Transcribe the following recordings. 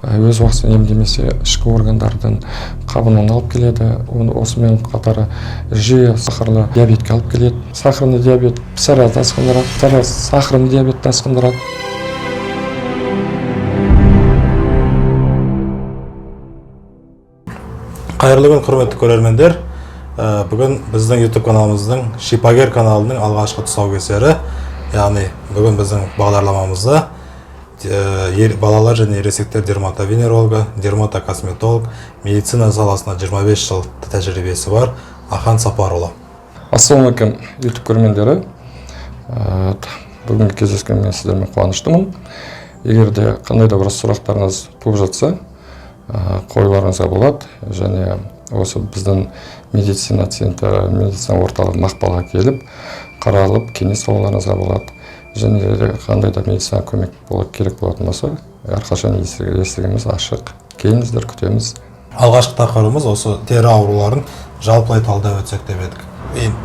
өз уақытысында емдемесе ішкі органдардың қабынуына алып келеді. Осымен қатар жиі сахарлы диабетке алып келеді. Сахарный диабет псориазды асқындырады, псориаз сахарный диабетті асқындырады. Қайырлы күн, құрметті көрермендер. Бүгін біздің YouTube каналымыздың Шипагер каналының алғашқы тұсаукесері, яғни бүгін біздің бағдарламамызда балалар және ересектер дерматовенерологы, дерматокосметолог, медицина саласында 25 жыл тәжірибесі бар Ахан Сапарұлы. Ассалаумағалейкум, YouTube көрермендері. Бүгінгі кездескеніме сіздермен қуаныштымын. Егер де қандай да бір сұрақтарыңыз туып жатса, қойларыңызға болады, және осы біздің медицина центрі, медицина орталығы Мақпалға келіп, қаралып, кеңес алуларыңызға болады. Және қандай да медицина көмек керек болатын болса, әрқашан есігіміз ашық. Келіңіздер, күтеміз. Алғашқы тақырыбымыз осы тері ауруларын жалпылай талдап өтсек деп едік.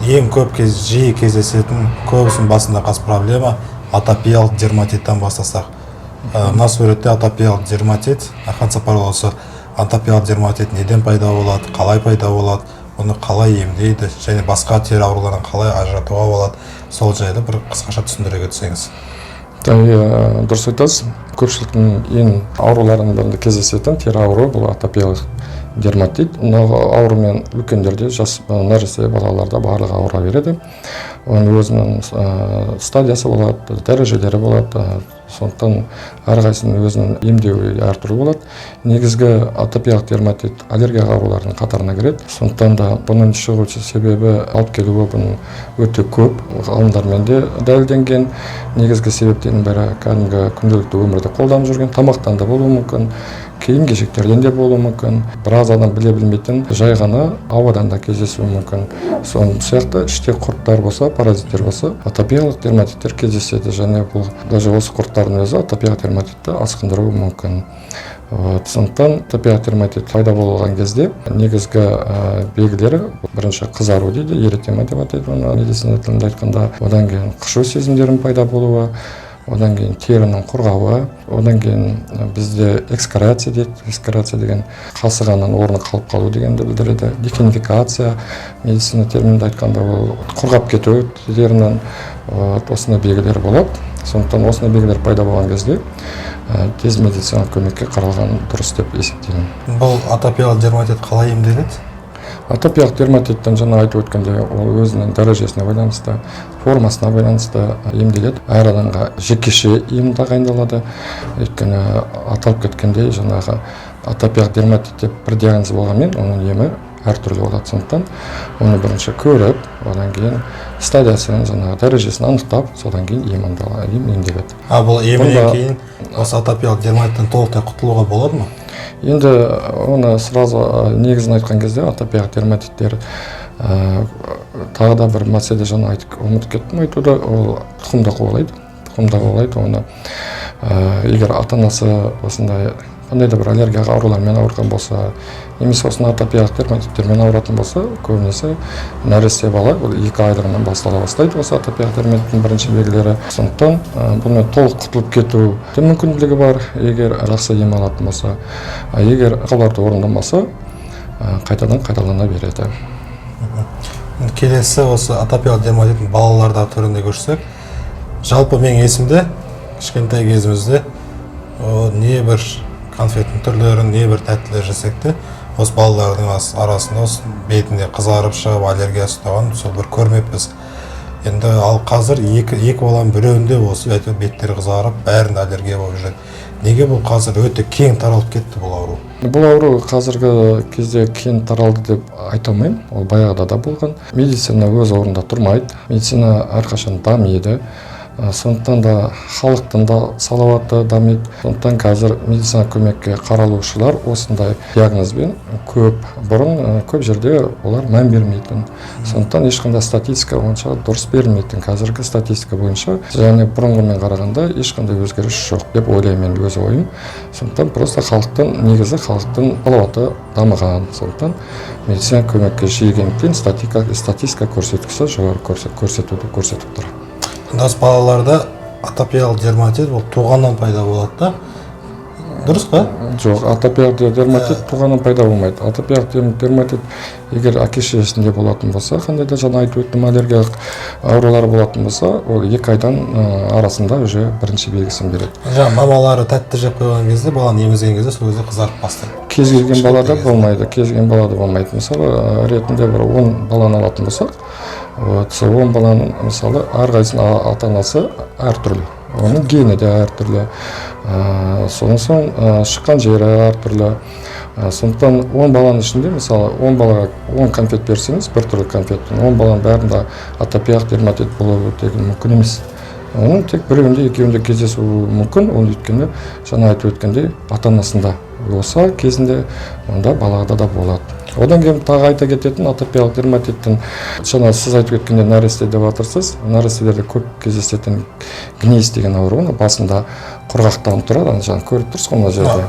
Ең көп жиі кездесетін, көбісінің басында қаз проблема атопиялық дерматиттен бастасақ. Мына суретте атопиялық дерматит, Ахан Сапарұлы осы атопиялық дерматит неден пайда болады, қалай пайда болады, оны қалай емдейді, және басқа тері ауруларын қалай ажыратуға болады, сол жайлы бір қысқаша түсіндіре кетсеңіз. Дұрыс айтасыз. Көпшіліктің ең ауруларының бірінде кездесетін тері ауруы бұл атопиялық дерматит. Аурумен үлкендерде, жас нәресте балаларда барлығы ауыра береді. Оның өзінің стадиясы болады, дәрежелері болады. Сондықтан әрқайсының өзінің емдеуі әртүрлі болады. Негізгі атопиялық дерматит аллергия ауруларының қатарына кіреді. Сондықтан да бұның шығу себебі алып келуі бұның өте көп. Ғалымдармен де дәлелденген. Негізгі себептердің бірі кәдімгі күнделікті өмірде қолданып жүрген тамақтан да болуы мүмкін, киім-кешектерден де болуы мүмкін. Біраз адам біле білмейтін жай ғана ауадан да кездесуі мүмкін. Соның сияқты іште құрттар болса, паразиттер болса, атопиялық дерматиттер кездеседі, және бұл даже осы құрттардың өзі атопиялық дерматитті асқындыруы мүмкін. Сондықтан атопиялық дерматит пайда болған кезде негізгі белгілері бірінші қызару дейді, эритема деп атайды оны медицина тілінде айтқанда, одан кейін қышу сезімдерінің пайда болуы, одан кейін терінің құрғауы, одан кейін бізде экскорация дейді. Экскорация деген қасығаннан орны қалып қалу дегенді білдіреді. Декинификация, медицина терминінде айтқанда ол құрғап кету терінің, осындай белгілері болады. Сондықтан осындай белгілер пайда болған кезде тез медициналық көмекке қаралған дұрыс деп есептеймін. Бұл атопиялық дерматит қалай емделеді? Атопиялық дерматиттен жаңа айтып өткенде ол өзінің дәрежесіне байланысты, формасына байланысты емделеді. Әр адамға жекеше ем тағайындалады. Өйткені аталып кеткендей жаңағы атопиялық дерматит деп бір диагноз болғанмен оның емі әртүрлі болады. Сондықтан оны бірінші көріп, одан кейін стадиясын, жаңағы дәрежесін анықтап, содан кейін ем емделеді. Бұл емнен кейін осы атопиялық дерматиттен толықтай құтылуға болады ма? Енді оны сразу негізін айтқан кезде атопиялық дерматиттер тағы да бір мәселе жаңа ұмытып кеттім айтуды, ол тұқымда қуалайды. Оны егер ата-анасы осындай қандай да бір аллергияға аурулармен ауырған болса, немесе осындай атопиялық дерматиттермен ауыратын болса, көбінесе нәресте бала 2 айлығынан бастала бастайды осы атопиялық дерматиттің бірінші белгілері. Сондықтан бұны толық құтылып кету мүмкіндігі бар, егер жақсы ем алатын болса. Егер қаларды орындамаса, қайтадан қайталана береді. Келесі осы атопиялық дерматиттің балалардағы түрінде көрсек, жалпы менің есімде кішкентай кезімізде не бір конфеттің түрлерін, не бір тәттілер жесек те, осы балалардың арасында бетінде қызарып шығып аллергиясы ұстаған сол бір көрмеппіз. Енді ал қазір екі баланың біреуінде осы беттері қызарып, бәрінде аллергия болып жүреді. Неге бұл қазір өте кең таралып кетті бұл ауру? Бұл ауру қазіргі кезде кең таралды деп айта алмаймын. Ол баяғыда да болған. Медицина өз орнында тұрмайды. Медицина әрқашан дамиды. Сондықтан да халықтың да салауаты дамиды. Сондықтан қазір медицина көмекке қаралушылар осындай диагнозбен бұрын көп жерде олар мән бермейтін. Сондықтан ешқандай статистика бойынша дұрыс берілмейтін. Қазіргі статистика бойынша және бұрынғымен қарағанда ешқандай өзгеріс жоқ деп ойлаймын өз ойым. Сондықтан просто негізі халықтың салауаты дамыған. Сондықтан медицина көмекке жиі келгендіктен статистика көрсеткіші жоғары көрсетіп тұр. Балаларда атопиялық дерматит бұл туғаннан пайда болады да. дұрыс па? Жоқ, атопиялық дерматит туғаннан пайда болмайды. Атопиялық дерматит егер әке-шешесінде болатын болса, қандай да жаңа айтып өттім, аллергиялық аурулар болатын болса, ол 2 айдан арасында уже бірінші белгісін береді. Жаңа мамалары тәтті жеп қойған кезде, баланы емізген кезде сол кезде қызарып бастайды. Кез келген балада болмайды, кез келген балада болмайды. Мысалы, ретінде бір 10 баланы алатын болсақ, 10 баланың мысалы әрқайсысының ата-анасы әртүрлі. Оның гені де әртүрлі. Содан соң шыққан жері әртүрлі. Сондықтан 10 баланың ішінде, мысалы, 10 балаға 10 конфет берсеңіз, бір түрлі конфеттің 10 баланың бәрінде атопиялық дерматит болуы деген мүмкін емес. Оның тек біреуінде, екеуінде кездесуі мүмкін. Ол өйткені жаңа айтып өткендей ата-анасында болса кезінде онда балада да болады. Одан кейін тағы айта кететін атопиялық дерматиттің жаңа сіз айтып өткенде нәресте деп жатырсыз. Нәрестелерде көп кездесетін гнейс деген ауру, басында құрғақтанып тұрады. Жаңа көріп тұрсыз ғой мына жерде.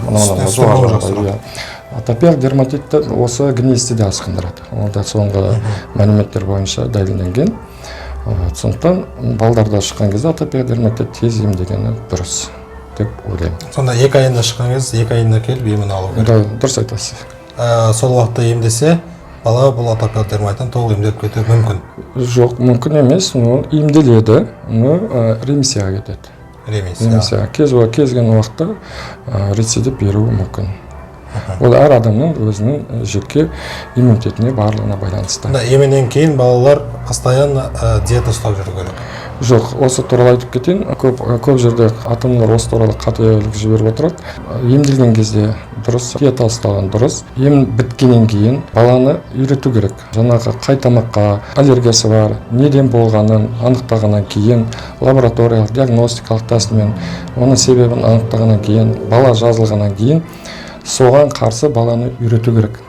Жоғары. Атопиялық дерматитті осы гнейсті де асқындырады. Онда соңғы мәліметтер бойынша дәлелденген. Сондықтан балдарда шыққан кезде атопиялық дерматит тез емдегені дұрыс деп ойлаймын. Сонда 2 айында шыққан кезде 2 айында келіп емін алу керек. Дұрыс айтасыз. Сол уақытта емдесе, бала бұл атопиялық дерматиттен толық емделіп кетуі мүмкін. Жоқ, мүмкін емес. Ол емделеді, ремиссияға кетеді. Ремиссия. Кез келген уақытта рецидив беруі мүмкін. Ол әр адамның өзінің жеке иммунитетіне барлығына байланысты. Еменен кейін балалар постоянно диета ұстап жүру керек. Жоқ, осы туралы айтып кетейін. Көп жерде ата-аналар осы туралы қателік жіберіп отырады. Емделген кезде дұрыс, диета ұстаған дұрыс. Ем біткеннен кейін баланы үйрету керек. Жаңағы қай тамаққа аллергиясы бар, неден болғанын анықтағаннан кейін, лабораториялық диагностикалық тәсілмен оның себебін анықтағаннан кейін, бала жазылғаннан кейін соған қарсы баланы үйрету керек.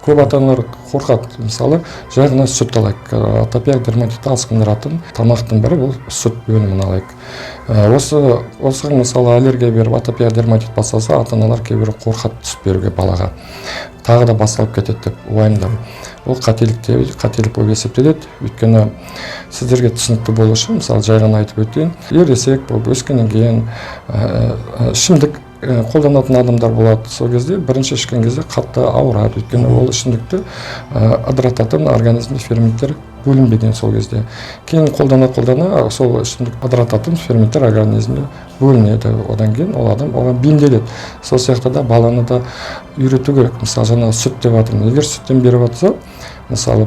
Көп ата-аналар қорқады. Мысалы, жай ғана сүт алайық. Атопиялық дерматитті асқындыратын тамақтың бірі бұл сүт өнімін алайық. Осыған мысалы аллергия беріп атопиялық дерматит басталса, ата-аналар кейбір қорқады сүт беруге балаға. Тағы да басталып кетеді деп уайымдап. Ол қателік болып есептеледі. Өйткені сіздерге түсінікті болу үшін, мысалы жай ғана айтып өтейін, ересек болып өскеннен кейін ішімдік қолданатын адамдар болады. Сол кезде бірінші ішкен кезде қатты ауырады. Өйткені ол ішімдікті ыдырататын организмде ферменттер бөлінбеген сол кезде. Кейін қолдана сол ішімдік ыдырататын ферменттер организмде бөлінеді. Одан кейін ол адам оған бейімделеді. Сол сияқты да баланы да үйрету керек. Мысалы жаңа сүт деп жатырмын. Егер сүттен беріп жатса, мысалы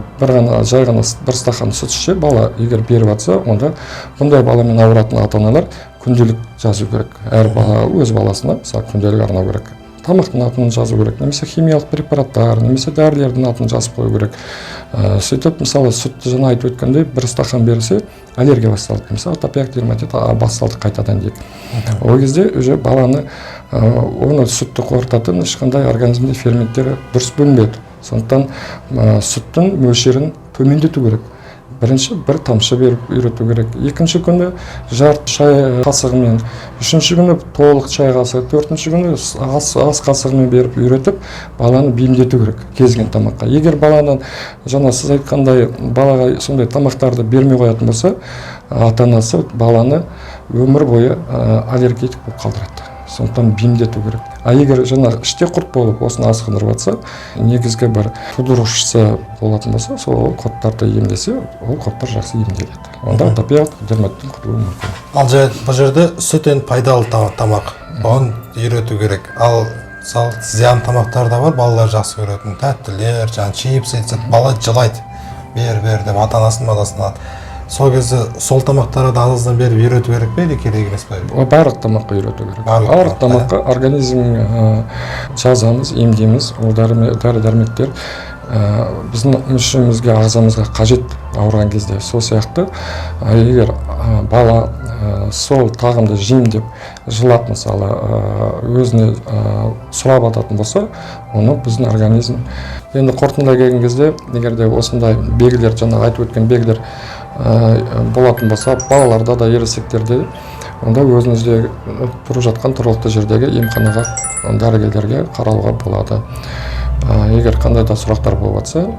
жай ғана бір стақан сүт ішсе, бала егер беріп жатса, онда бұндай баламен ауыратын ата-аналар күнделік жазу керек. Әр бала өз баласына мысалы күнделік арнау керек. Тамақтың атын жазу керек, немесе химиялық препараттар, немесе дәрілердің атын жазып қою керек. Сөйтіп, мысалы сүтті жаңа айтып өткендей, бір стақан берілсе, аллергия басталды. Мысалы атопиялық дерматит басталды қайтадан дейік. Ол кезде уже баланы оны сүтті қорытатын ешқандай организмде ферменттері дұрыс бөлінбейді. Сондықтан сүттің мөлшерін төмендету керек. Бірінші бір тамшы беріп үйрету керек. Екінші күні жарты шай қасығымен, үшінші күні толық шай қасығы, төртінші күні ас қасығымен беріп үйретіп, баланы бейімдету керек кез келген тамаққа. Егер баладан жаңа сіз айтқандай балаға сондай тамақтарды бермей қоятын болса, ата-анасы баланы өмір бойы аллергетик болып қалдырады. Сондықтан бейімдету керек. Егер жаңа іште құрт болып осыны асқындырып жатса, негізгі бір тудырушысы болатын болса, сол құрттарды емдесе, ол құрттар жақсы емделеді. Онда атопиялық дерматиттен құтылуы мүмкін. Ал бұл жерде сүт енді пайдалы тамақ, оны үйрету керек. Ал зиян тамақтар да бар, балалар жақсы көретін. Тәттілер, чипс, бала жылайды. Бер деп ата-анасын алады. Сол кезде сол тамақтарды азыздан беріп үйрету керек пе, керек емес пе? Барлық тамаққа үйрету керек. Барлық тамаққа организмге жазамыз, емдейміз. Ол дәрі-дәрмектер біздің мүшемізге, ағзамызға қажет ауырған кезде. Сол сияқты, егер бала сол тағамды жеймін деп жылап, мысалы, өзіне сұрап ататын болса, оны біздің организм. Енді қорытындылай келген кезде, егер де осындай белгілер, жаңа айтып өткен белгілер болатын болса, балаларда да ересектерде, онда өзіңізде тұрып жатқан тұрғылықты жердегі емханаға, дәрігерлерге қаралуға болады. Егер қандай да сұрақтар болып жатса,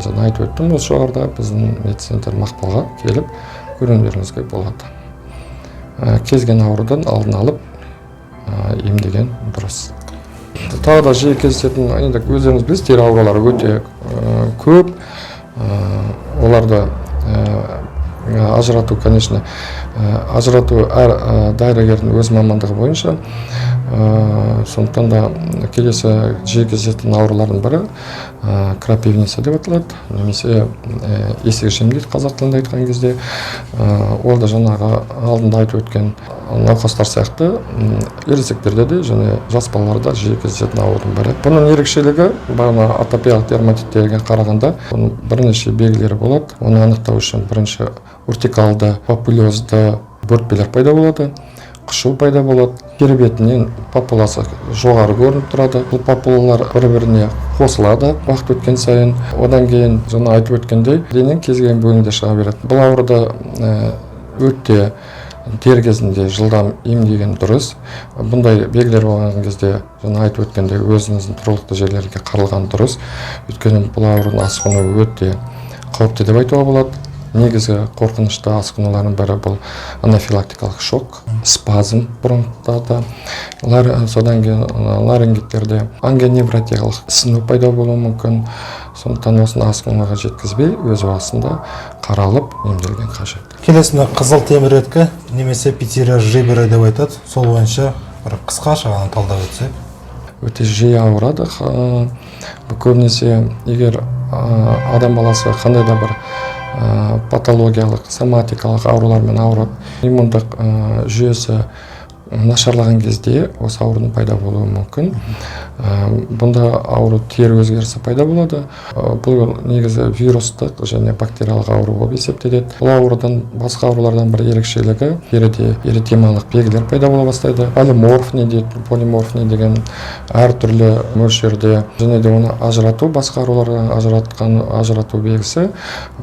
жаңа айтып өттім, осы жоғарыда біздің медцентр Мақпалға келіп көрінулеріңізге болады. Кез келген аурудан алдын алып емдеген дұрыс. Тағы да жиі кездесетін, енді өздеріңіз білесіз, тері аурулары өте көп. Оларды ажырату, конечно, ажырату әр дәрігердің өз мамандығы бойынша. Сондықтан да келесі жиі кездесетін аурулардың бірі крапивница деп аталады, немесе есек жем дейді қазақ тілінде айтқан кезде. Ол да жаңағы алдында айтып өткен науқастар сияқты ересектерде де және жас балаларда жиі кездесетін аурудың бірі. Бұның ерекшелігі бағана атопиялық дерматиттерге қарағанда оның бірнеше белгілері болады. Оны анықтау үшін бірінші уртикалды, папулезді бөртпелер пайда болады, қышу пайда болады. Тері бетінен папуласы жоғары көрініп тұрады. Бұл папулалар бір-біріне қосылады уақыт өткен сайын. Одан кейін жаңа айтып өткендей, дененің кез келген бөлігінде шыға береді. Бұл ауруда өте дер кезінде жылдам емдеген дұрыс. Бұндай белгілер болған кезде жаңа айтып өткендей өзіңіздің тұрғылықты жерлерге қаралған дұрыс. Өйткені бұл аурудың асқыну өте қауіпті деп айтуға болады. Негізгі қорқынышты асқынулардың бірі бұл анафилактикалық шок, спазм бронхтарда, содан кейін ларингиттерде ангионевротиялық ісіну пайда болуы мүмкін. Сондықтан осыны асқынуға жеткізбей, өз уақытында қаралып емделген қажет. Келесінде қызыл теміреткі немесе петерия жибері деп айтады. Сол бойынша бір қысқаша ғана талдап өтсек. Өте жиі ауырады. Көбінесе егер адам баласы қандай да бір патологиялық, соматикалық аурулармен ауырып, иммундық жүйесі нашарлаған кезде осы аурудың пайда болуы мүмкін. Бұнда ауру тері өзгерісі пайда болады. Бұл негізі вирустық және бактериялық ауру болып есептеледі. Бұл аурудан басқа аурулардан бір ерекшелігі теріде эритемалық белгілер пайда бола бастайды. Полиморфный деген әртүрлі мөлшерде және де оны ажырату, басқа аурулардан ажырату белгісі.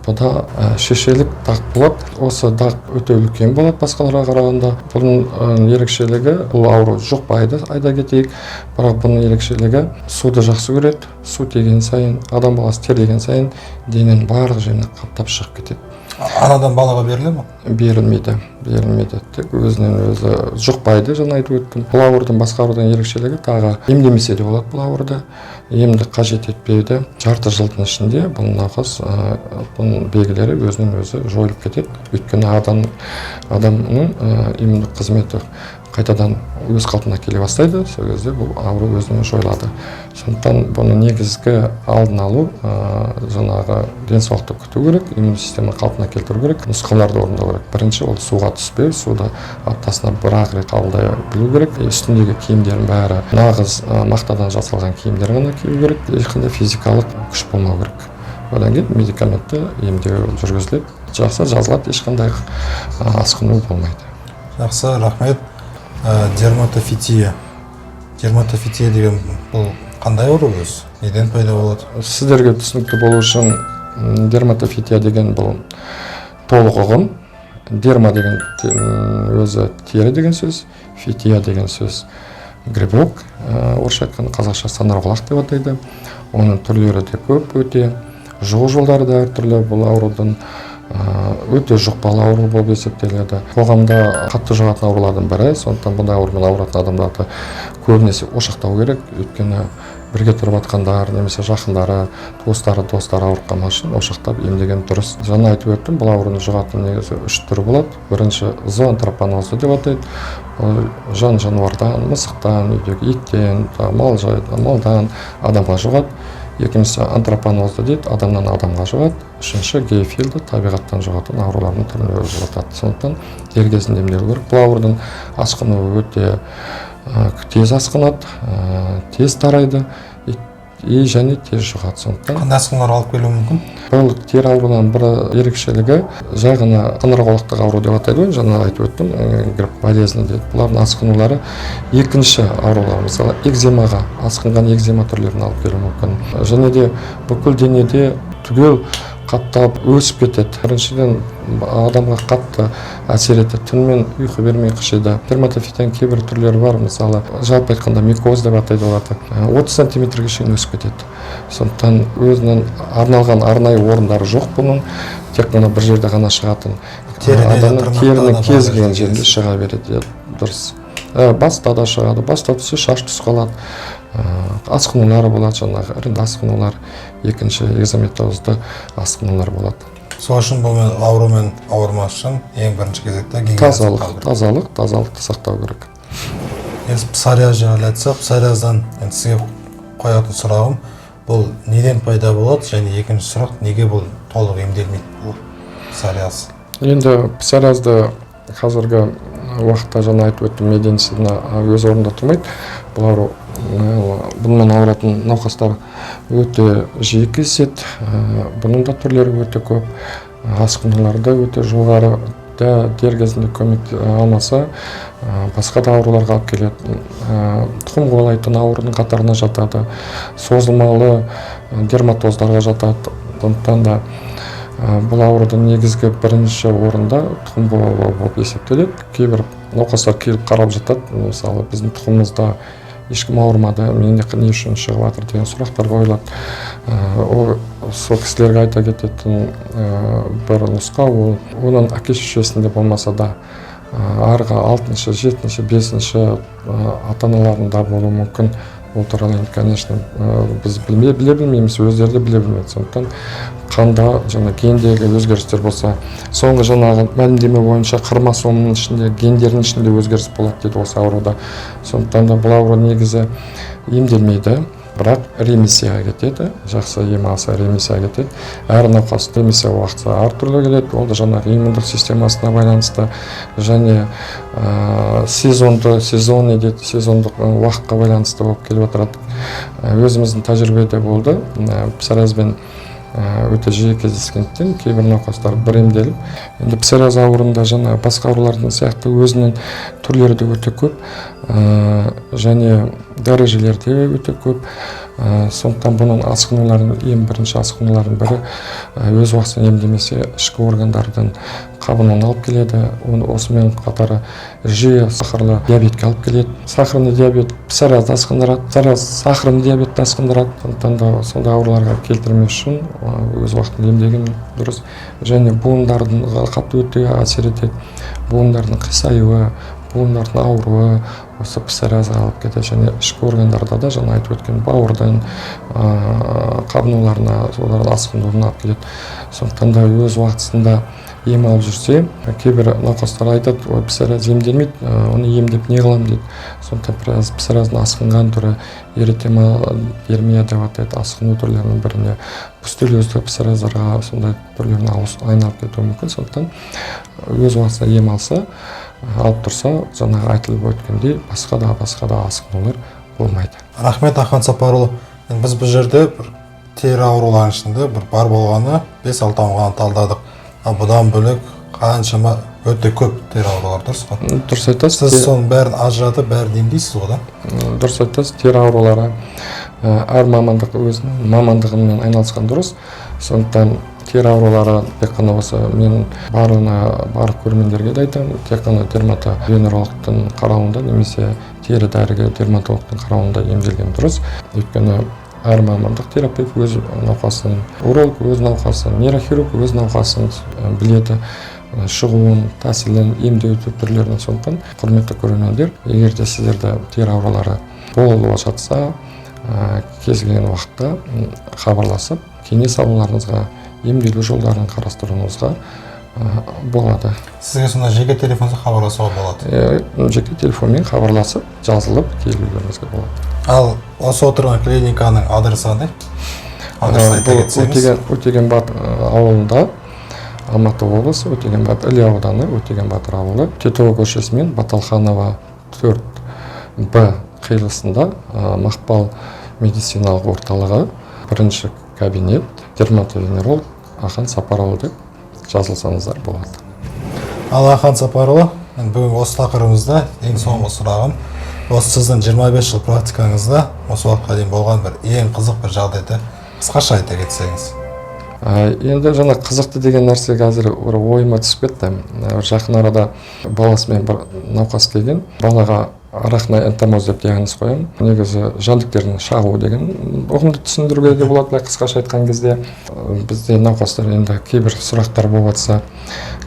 Бұда шешелік дақ болады. Осы дақ өте үлкен болады басқаларға қарағанда. Бұның ерекшелігі бұл ауру жұқпайды, айта кетейік. Бірақ бұның ерекшелігі суды жақсы көреді. Су тиген сайын, адам баласы терлеген сайын дененің барлық жеріне қаптап шығып кетеді. Анадан балаға беріле ме? Берілмейді. Тек өзінен өзі жұқпайды, жаңа айтып өттім. Бұл аурудың басқа аурудан ерекшелігі тағы емдемесе де болады бұл ауруда. Емді қажет етпейді. Жарты жылдың ішінде бұл науқас бұның белгілері өзінен өзі жойылып кетеді. Өйткені адамның иммундық қызметі қайтадан өз қалпына келе бастайды. Сол кезде бұл ауру өзінен жойылады. Сондықтан бұны негізгі алдын алу, жаңағы денсаулықты күту керек, иммун системаны қалпына келтіру керек, нұсқауларды орындау керек. Бірінші ол суға түспеу, суды аптасына бір-ақ рет қабылдай білу керек. Үстіндегі киімдердің бәрі нағыз мақтадан жасалған киімдер ғана кию керек. Ешқандай физикалық күш болмау керек. Одан кейін медикаментті емдеу жүргізіледі. Жақсы жазылады, ешқандай асқыну болмайды. Жақсы, рахмет. Дерматофития деген бұл қандай ауру өзі? Неден пайда болады? Сіздерге түсінікті болу үшін дерматофития деген бұл толық ұғым. Дерма деген өзі тері деген сөз, фития деген сөз грибок, орысша айтқанда қазақша саңырауқұлақ деп атайды. Оның түрлері де көп өте. Жұғу жолдары да әртүрлі. Бұл аурудың өте жұқпалы ауру болып есептеледі. Қоғамда қатты жұғатын аурулардың бірі. Сондықтан бұндай аурумен ауыратын адамдарды көбінесе ошақтау керек. Өйткені бірге тұрып жатқандар, немесе жақындары, достары ауырып қалмас үшін ошақтап емдеген дұрыс. Жаңа айтып өттім, бұл аурудың жұғатын негізі 3 түрі болады. Бірінші зоонтропонозды деп атайды. Жан-жануардан, мысықтан, үйдегі иттен, малдан адамға жұғады. Екіншісі антропонозды дейді, адамнан адамға жұғады. Үшінші гейфилді, табиғаттан жұғатын аурулардың түріне жатады. Сондықтан дер кезінде емделу керек. Бұл аурудың асқынуы өте тез асқынады, тез тарайды және тез жұғады. Сондықтан қандай асқынулар алып келуі мүмкін? Бұл тері аурудан бір ерекшелігі жай ғана саңырауқұлақтық ауру деп атайды ғой, жаңа айтып өттім, грипп болезні дейді. Бұлардың асқынулары екінші аурулар, мысалы экземаға, асқынған экзема түрлерін алып келуі мүмкін. Және де бүкіл денеде түгел қаттап өсіп кетеді. Біріншіден адамға қатты әсер етеді. Түнімен ұйқы бермей қышиды. Дерматофитияның кейбір түрлері бар, мысалы жалпы айтқанда микоз деп атайды оларды. 30 сантиметрге шейін өсіп кетеді. Сондықтан өзінің арналған арнайы орындары жоқ бұның. Тек қана бір жерде ғана шығатын. Адамның терінің кез келген жерінде шыға береді. Дұрыс. Баста да шығады, баста түссе шаш түсіп қалады. асқынулар болады, жаңағы іріңді асқынулар, екінші экзометозды асқынулар болады. Сол үшін бұл аурумен ауырмас үшін ең бірінші кезекте тазалықты сақтау керек. Псориаз жайлы айтсақ, псориаздан сізге қоятын сұрағым, бұл неден пайда болады, және екінші сұрақ, неге бұл толық емделмейді бұл псориаз? Енді псориазды қазіргі уақытта жаңа айтып өттім, медицина өз орнында тұрмайды. Бұл ауру, бұнымен ауыратын науқастар өте жиі кездеседі. Бұның да түрлері өте көп. Асқынулары да өте жоғары. Дер кезінде көмек алмаса, басқа да ауруларға алып келеді. Тұқым қуалайтын аурудың қатарына жатады. Созылмалы дерматоздарға жатады. Сондықтан да бұл аурудың негізгі бірінші орында тұқым қуалау болып есептеледі. Кейбір науқастар келіп қарап жатады. Мысалы, біздің тұқымымызда ешкім ауырмады, менде не үшін шығып жатыр деген сұрақтар қойылады. Сол кісілерге айта кететін бір нұсқа, оның әке-шешесінде болмаса да арғы 6-шы, 7-шы, 5-шы ата-аналарында болуы мүмкін. Ол туралы, конечно, біз біле білмейміз, өздері де біле білмейді. Сондықтан қанда жаңа гендегі өзгерістер болса, соңғы жаңағы мәлімдеме бойынша хромосомның ішінде, гендердің ішінде өзгеріс болады дейді осы ауруда. Сондықтан да бұл ауру негізі емделмейді, бірақ ремиссияға кетеді. Жақсы ем алса ремиссияға кетеді. Әр науқас ремиссия уақыты әртүрлі келеді. Ол да жаңағы иммундық системасына байланысты және сезондық уақытқа байланысты болып келіп отырады. Өзіміздің тәжірибеде болды. Псориазбен өте жиі кездескендіктен кейбір науқастар бір емделіп, енді псориаз ауруында жаңа басқа аурулардың сияқты өзінің түрлері де өте көп және дәрежелері де өте көп. Сондықтан бұның ең бірінші асқынулардың бірі өз уақытында емдемесе ішкі органдардың қабынуын алып келеді. Осымен қатар жиі сахарлы диабетке алып келеді. Сахарный диабет псориазды асқындырады, псориаз сахарный диабетті асқындырады. Сондықтан да сондай ауруларға келтірмес үшін өз уақытында емдеген дұрыс. Және буындардың қатты өте әсер етеді. Буындардың қисаюы, буындардың ауруы осы псориазға алып кетеді. Және ішкі органдарда да жаңа айтып өткен бауырдың қабынуларына, солардың асқындыруына алып келеді. Сондықтан да өз уақытында ем алып жүрсе, кейбір науқастар айтады, псориаз емделмейді, оны емдеп не қыламын дейді. Сондықтан псориаздың асқынған түрі эритемия деп атайды, асқыну түрлерінің біріне. Пустулезді псориаздарға сондай түрлеріне айналып кетуі мүмкін. Сондықтан өз уақытында ем алса, алып тұрса, жаңағы айтылып өткендей басқа да асқынулар болмайды. Рахмет, Ахан Сапарұлы. Біз бұл жерде бір тері ауруларының ішінде бір бар болғаны 5-6 ғана талдадық. Бұдан бөлек қаншама өте көп тері аурулар, дұрыс па? Дұрыс айтасыз. Сіз соның бәрін ажыратып, бәрін емдейсіз ғой да? Дұрыс айтасыз. Тері аурулары әр мамандық өзінің мамандығымен айналысқан дұрыс. Сондықтан тері аурулары тек қана осы мен барлық көрермендерге де айтамын, тек қана дерматовенерологтың қарауында немесе тері дәрігері дерматологтың қарауында емделген дұрыс. Өйткені әр мамандық терапевт өз науқасын, уролог өз науқасын, нейрохирург өз науқасын біледі, шығуын, тәсілін, емдеу түрлерін. Сондықтан құрметті көрермендер, егер де сіздерде тері аурулары болып жатса, кез келген уақытта хабарласып, кеңес алуларыңызға, емделу жолдарын қарастыруыңызға болады. Сізге сонда жеке телефонға хабарласуға болады? Жеке телефонмен хабарласып, жазылып келулеріңізге болады. Ал осы отырған клиниканың адресі қандай? Өтеген-Батыр ауылында, Алматы облысы, Өтеген-Батыр Іле ауданы, Өтеген-Батыр ауылы, Тетова көшесімен Баталханова 4Б қиылысында Мақпал медициналық орталығы, бірінші кабинет, дерматовенеролог Ахан Сапарұлы деп жазылсаңыздар болады. Ал Ахан Сапарұлы, бүгін осы тақырыбымызда ең соңғы сұрағым, осы сіздің 25 жыл практикаңызда осы уақытқа дейін болған бір ең қызық бір жағдайды қысқаша айта кетсеңіз. Енді жаңа қызықты деген нәрсе қазір ойыма түсіп кетті. Жақын арада баласымен бір науқас келген, балаға арахноэнтомоз деп диагноз қоямын. Негізі жәндіктердің шағуы деген ұғымды түсіндіруге де болады, былай қысқаша айтқан кезде. Бізде науқастар енді кейбір сұрақтар болып жатса,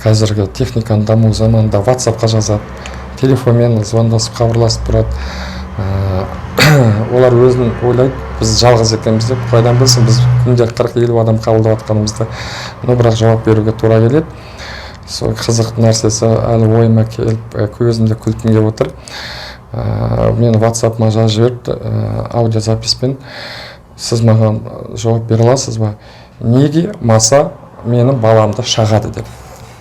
қазіргі техниканың даму заманында WhatsApp-қа жазады, телефонмен звондасып хабарласып тұрады. олар өзін ойлайды біз жалғыз екенбіз деп, қайдан білсін біз күнде 40-50 адам қабылдап жатқанымызды. Но бірақ жауап беруге тура келеді. Сол қызық нәрсесі әлі ойыма келіп көзімде күлкім келіп отыр. Мен WhatsApp-ма жазып жіберіпті аудиозаписпен. Сіз маған жауап бере аласыз ба? Неге маса менің баламды шағады деп.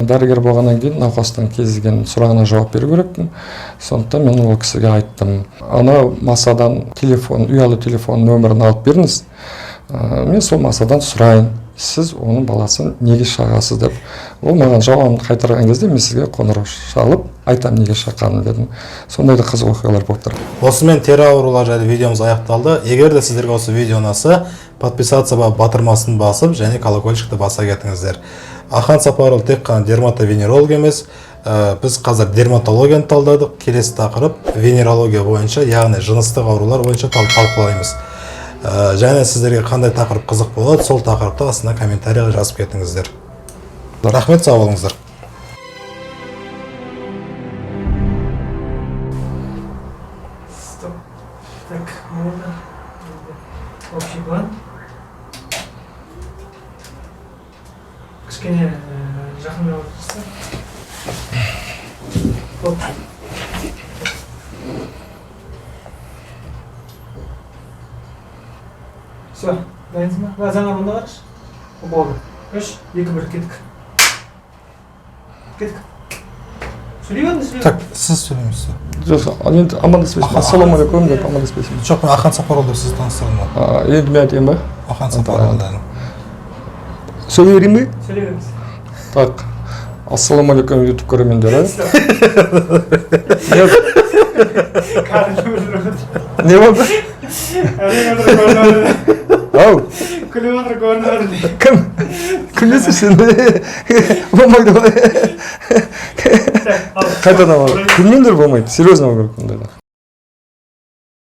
Дәрігер болғаннан кейін науқастың кезген сұрағына жауап беру керекпін. Сондықтан мен ол кісіге айттым. Ана масадан телефон, ұялы телефон нөмірін алып беріңіз. Мен сол масадан сұрайын. Сіз оның баласын неге шағасыз деп. Ол маған жауабын қайтарған кезде мен сізге қоңырау шалып айтам неге шаққанын дедім. Сондай да қызық оқиғалар болып тұр. Осымен тері аурулар жайлы видеомыз аяқталды. Егер де сіздерге осы видео ұнаса, подписаться батырмасын басып және колокольчикті баса кетіңіздер. Ахан Сапарұлы тек қана дерматовенеролог емес, біз қазір дерматологияны талдадық. Келесі тақырып венерология бойынша, яғни жыныстық аурулар бойынша талқылаймыз. Және сіздерге қандай тақырып қызық болады, сол тақырыпты астына комментарийға жазып кетіңіздер. Рахмет, сау болыңыздар. Так, можно. Общий план. Кішкене жақындап отырсыздар. Оп. Все, дайынсың ба? Жаңа мұнда қаршы. Болды. 3, 2, 1, кеттік. Кеттік. Сөйлей беріңіз, сөйлей. Так, сіз сөйлейміз. Жоқ, енді амандаспайсың. Ассалаумағалейкум деп амандаспайсың. Жоқ, мен Ахан Сапарұлы деп сізді таныстырдым. Енді мен айтайын ба? Ахан Сапарұлы дедім. Сөйлей берейін бе? Сөйлей беріңіз. Так, ассалаумағалейкум YouTube көрермендері. Не болды? Ау, Күліп отыр көрінеді. кім? Күлесің сен? Болмайды ғой. Қайтадан ал. Күлмеңдер болмайды. Серьезно болу керек бұндайда.